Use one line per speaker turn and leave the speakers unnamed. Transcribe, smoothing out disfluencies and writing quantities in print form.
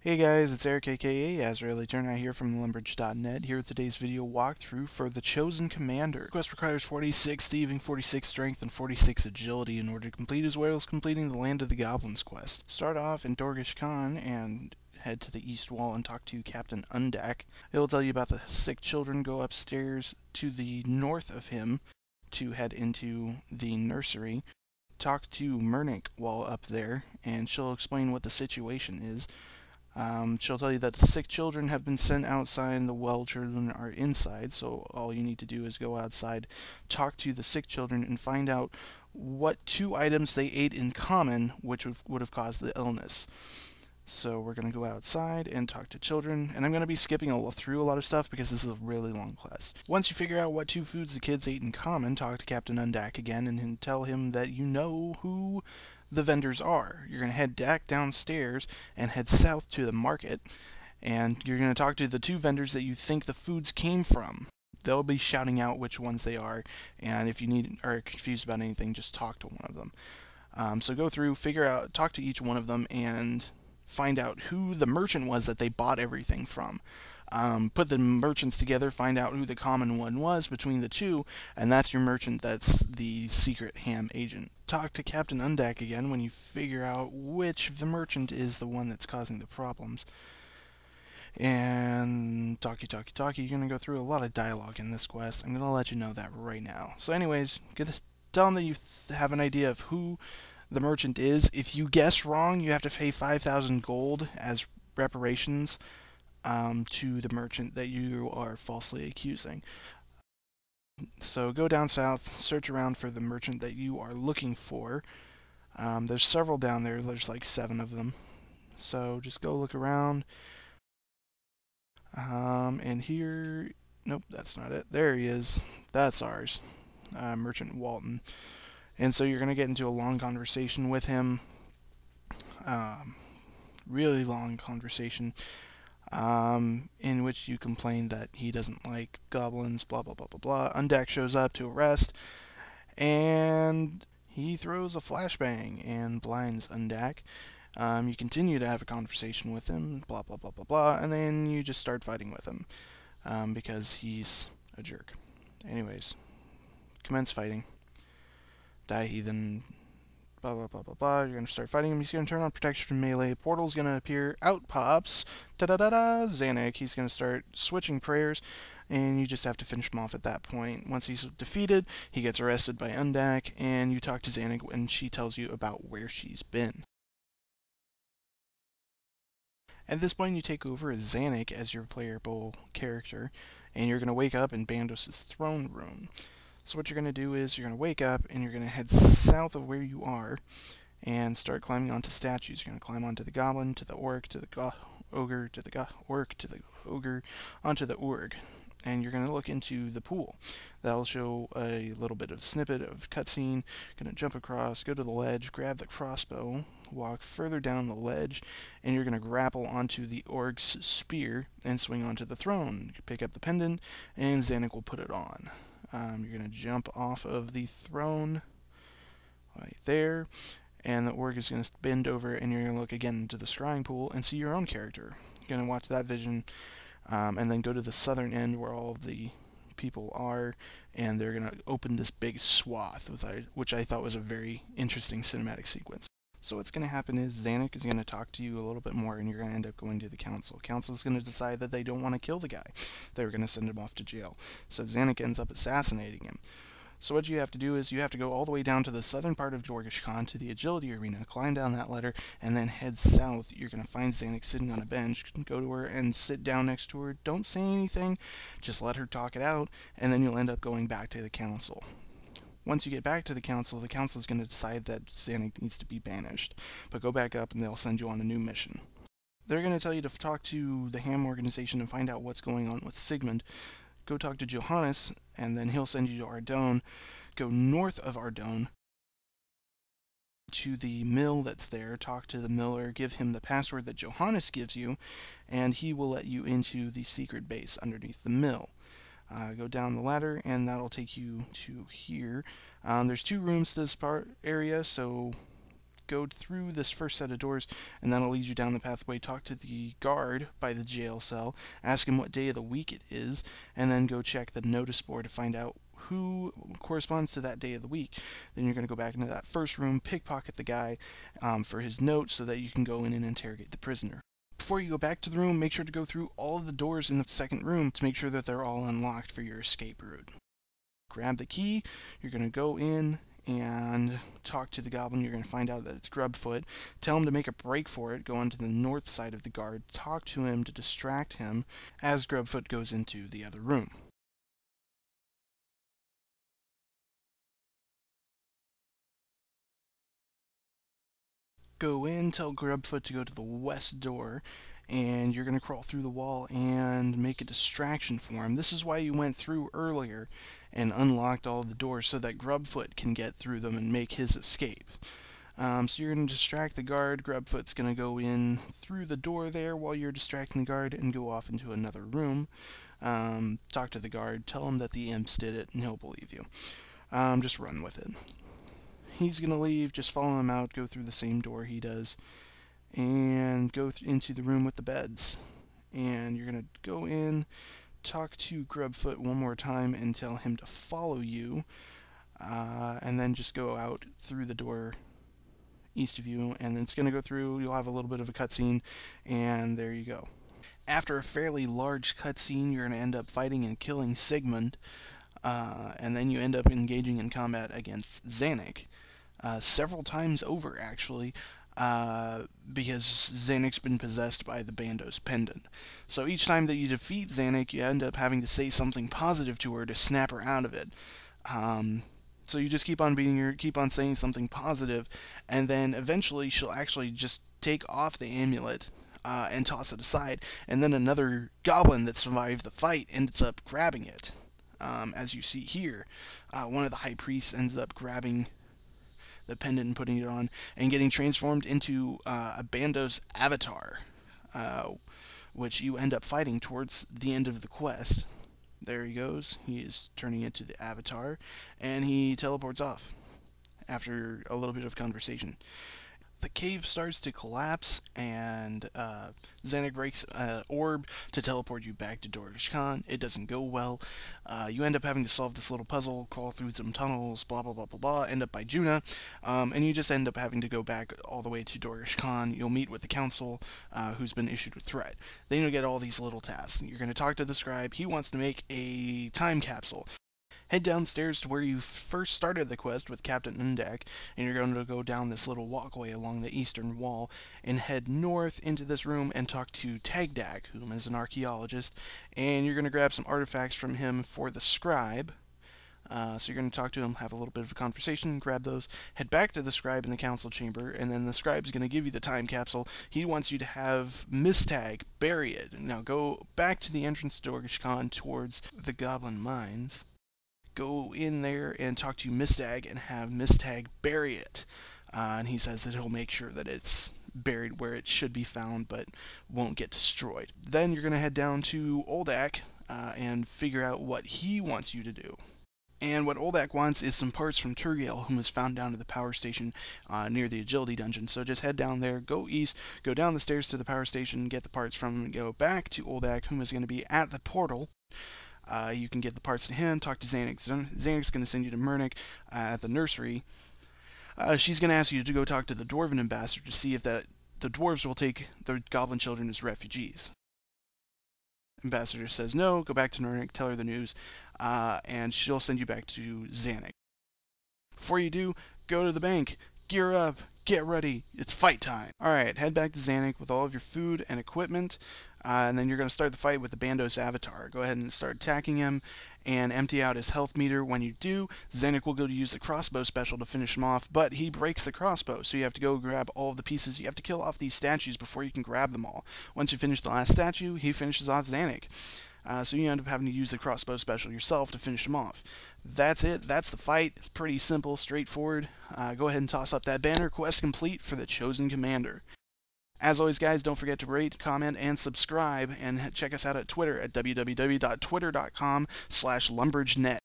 Hey guys, it's Eric aka Azraeleterni here from Lumbridge.net, here with today's video walkthrough for the Chosen Commander. The quest requires 46 Thieving, 46 Strength, and 46 Agility in order to complete, as well as completing the Land of the Goblins quest. Start off in Dorgesh-Kaan and head to the east wall and talk to Captain Undak. He'll tell you about the sick children. Go upstairs to the north of him to head into the nursery. Talk to Murnick while up there, and she'll explain what the situation is. She'll tell you that the sick children have been sent outside and the well children are inside, so all you need to do is go outside, talk to the sick children, and find out what two items they ate in common which would have caused the illness. So we're going to go outside and talk to children, and I'm going to be skipping through a lot of stuff because this is a really long quest. Once you figure out what two foods the kids ate in common, talk to Captain Undak again and tell him that you know who the vendors are. You're going to head back downstairs and head south to the market, and you're going to talk to the two vendors that you think the foods came from. They'll be shouting out which ones they are, and if you are confused about anything, just talk to one of them. So go through, figure out, talk to each one of them, and find out who the merchant was that they bought everything from. Put the merchants together, find out who the common one was between the two, and that's your merchant that's the secret ham agent. Talk to Captain Undak again when you figure out which of the merchant is the one that's causing the problems. And talkie, you're going to go through a lot of dialogue in this quest. I'm going to let you know that right now. So anyways, tell them that you have an idea of who the merchant is. If you guess wrong, you have to pay 5,000 gold as reparations to the merchant that you are falsely accusing. So go down south, search around for the merchant that you are looking for. There's several down there, there's like 7 of them. So just go look around. And here, nope, that's not it. There he is. That's ours. Merchant Walton. And so you're going to get into a long conversation with him. Really long conversation. In which you complain that he doesn't like goblins, blah, blah, blah, blah, blah. Undak shows up to arrest, and he throws a flashbang and blinds Undak. You continue to have a conversation with him, blah, blah, blah, blah, blah, and then you just start fighting with him, because he's a jerk. Anyways, commence fighting. Die heathen, blah, blah, blah, blah, blah. You're going to start fighting him. He's going to turn on protection from melee. Portal's going to appear. Out pops. Da-da-da-da. Zanuck. He's going to start switching prayers, and you just have to finish him off at that point. Once he's defeated, he gets arrested by Undak, and you talk to Zanuck, and she tells you about where she's been. At this point, you take over as Zanuck as your playable character, and you're going to wake up in Bandos' throne room. So what you're going to do is you're going to wake up and you're going to head south of where you are and start climbing onto statues. You're going to climb onto the goblin, to the orc, to the ogre, to the orc, to the ogre, onto the org. And you're going to look into the pool. That'll show a little bit of snippet of cutscene. Going to jump across, go to the ledge, grab the crossbow, walk further down the ledge, and you're going to grapple onto the orc's spear and swing onto the throne. You pick up the pendant, and Zanuck will put it on. You're going to jump off of the throne right there, and the orc is going to bend over, and you're going to look again into the scrying pool and see your own character. You're going to watch that vision, and then go to the southern end where all of the people are, and they're going to open this big swath, which I thought was a very interesting cinematic sequence. So what's going to happen is Zanuck is going to talk to you a little bit more, and you're going to end up going to the council. Council is going to decide that they don't want to kill the guy. They're going to send him off to jail. So Zanuck ends up assassinating him. So what you have to do is you have to go all the way down to the southern part of Dorgesh-Kaan to the agility arena, climb down that ladder, and then head south. You're going to find Zanuck sitting on a bench. Go to her and sit down next to her. Don't say anything. Just let her talk it out, and then you'll end up going back to the council. Once you get back to the council is going to decide that Zanuck needs to be banished. But go back up and they'll send you on a new mission. They're going to tell you to talk to the Ham organization and find out what's going on with Sigmund. Go talk to Johannes, and then he'll send you to Ardone. Go north of Ardone to the mill that's there. Talk to the miller, give him the password that Johannes gives you, and he will let you into the secret base underneath the mill. Go down the ladder, and that'll take you to here. There's 2 rooms to this area, so go through this first set of doors, and that'll lead you down the pathway. Talk to the guard by the jail cell, ask him what day of the week it is, and then go check the notice board to find out who corresponds to that day of the week. Then you're going to go back into that first room, pickpocket the guy for his note so that you can go in and interrogate the prisoner. Before you go back to the room, make sure to go through all of the doors in the second room to make sure that they're all unlocked for your escape route. Grab the key, you're going to go in and talk to the goblin. You're going to find out that it's Grubfoot. Tell him to make a break for it. Go onto the north side of the guard. Talk to him to distract him as Grubfoot goes into the other room. Go in, tell Grubfoot to go to the west door, and you're going to crawl through the wall and make a distraction for him. This is why you went through earlier and unlocked all the doors so that Grubfoot can get through them and make his escape. So you're going to distract the guard. Grubfoot's going to go in through the door there while you're distracting the guard and go off into another room. Talk to the guard, tell him that the imps did it, and he'll believe you. Just run with it. He's going to leave, just follow him out, go through the same door he does, and go into the room with the beds. And you're going to go in, talk to Grubfoot one more time and tell him to follow you, and then just go out through the door east of you, and then it's going to go through, you'll have a little bit of a cutscene, and there you go. After a fairly large cutscene, you're going to end up fighting and killing Sigmund, and then you end up engaging in combat against Xanac. Several times over, actually, because Xanac's been possessed by the Bandos pendant. So each time that you defeat Xanac, you end up having to say something positive to her to snap her out of it. So you just keep on beating her, keep on saying something positive, and then eventually she'll actually just take off the amulet and toss it aside, and then another goblin that survived the fight ends up grabbing it. As you see here, one of the high priests ends up grabbing the pendant and putting it on and getting transformed into a Bandos avatar, which you end up fighting towards the end of the quest. There he goes. He is turning into the avatar, and he teleports off after a little bit of conversation. The cave starts to collapse, and Xanac breaks an orb to teleport you back to Dorgesh-Kaan. It doesn't go well. You end up having to solve this little puzzle, crawl through some tunnels, blah blah blah blah blah, end up by Juna, and you just end up having to go back all the way to Dorgesh-Kaan. You'll meet with the council, who's been issued a threat. Then you'll get all these little tasks. You're going to talk to the scribe. He wants to make a time capsule. Head downstairs to where you first started the quest with Captain Undak, and you're going to go down this little walkway along the eastern wall and head north into this room and talk to Tagdak, who is an archaeologist, and you're going to grab some artifacts from him for the scribe. So you're going to talk to him, have a little bit of a conversation, grab those, head back to the scribe in the council chamber, and then the scribe's going to give you the time capsule. He wants you to have Mistag bury it. Now go back to the entrance to Dorgesh-Kaan towards the Goblin Mines. Go in there and talk to Mistag and have Mistag bury it. And he says that he'll make sure that it's buried where it should be found but won't get destroyed. Then you're going to head down to Oldak and figure out what he wants you to do. And what Oldak wants is some parts from Turgiel, whom was found down at the power station near the agility dungeon. So just head down there, go east, go down the stairs to the power station, get the parts from him, go back to Oldak, whom is going to be at the portal. You can get the parts to him, talk to Xanac. Xanac's going to send you to Murnick at the nursery. She's going to ask you to go talk to the Dwarven ambassador to see if the dwarves will take the goblin children as refugees. Ambassador says no, go back to Murnick, tell her the news, and she'll send you back to Xanac. Before you do, go to the bank, gear up, get ready, it's fight time. Alright, head back to Xanac with all of your food and equipment. And then you're going to start the fight with the Bandos avatar. Go ahead and start attacking him and empty out his health meter. When you do, Xanac will go to use the crossbow special to finish him off, but he breaks the crossbow, so you have to go grab all of the pieces. You have to kill off these statues before you can grab them all. Once you finish the last statue, he finishes off Xanac. So you end up having to use the crossbow special yourself to finish him off. That's it. That's the fight. It's pretty simple, straightforward. Go ahead and toss up that banner. Quest complete for the Chosen Commander. As always, guys, don't forget to rate, comment, and subscribe, and check us out at Twitter at www.twitter.com/lumbridgenet.